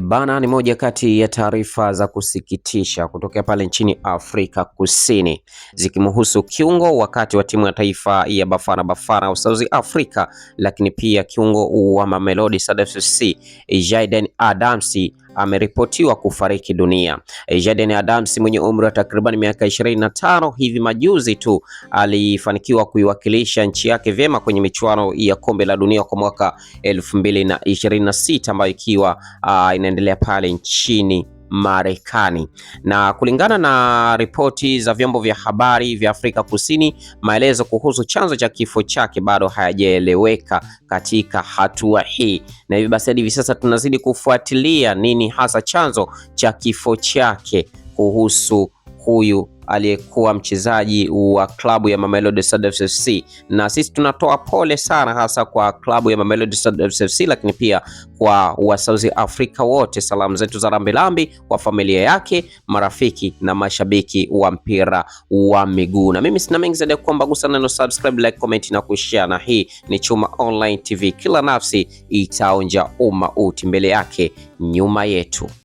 Bana, ni moja kati ya taarifa za kusikitisha kutokea pale nchini Afrika Kusini zikimhusu kiungo wakati wa timu ya taifa ya Bafana South Africa, lakini pia kiungo wa Mamelodi Sundowns FC Jayden Adams ameripotiwa kufariki dunia. Jayden Adams mwenye umri wa takriban miaka 25 hivi majuzi tu alifanikiwa kuiwakilisha nchi yake vyema kwenye michuano ya kombe la dunia kwa mwaka 2026 ambayo ikiwa inaendelea pale nchini Marekani. Na kulingana na ripoti za vyombo vya habari vya Afrika Kusini, maelezo kuhusu chanzo cha kifo chake bado hayajaeleweka katika hatua hii, na hivi basi hadi hivi sasa tunazidi kufuatilia nini hasa chanzo cha kifo chake kuhusu huyu aliyekuwa mchezaji wa klabu ya Mamelodi Sundowns FC. Na sisi tunatoa pole sana hasa kwa klabu ya Mamelodi Sundowns FC, lakini pia kwa wa South Africa wote. Salamu zetu za rambirambi kwa familia yake, marafiki na mashabiki wa mpira wa miguu. Na mimi sina mengi zaidi ya kuomba, gusa neno subscribe, like, comment na kushare. Na hii ni Chuma Online TV, kila nafsi itaonja umauti, mbele yake nyuma yetu.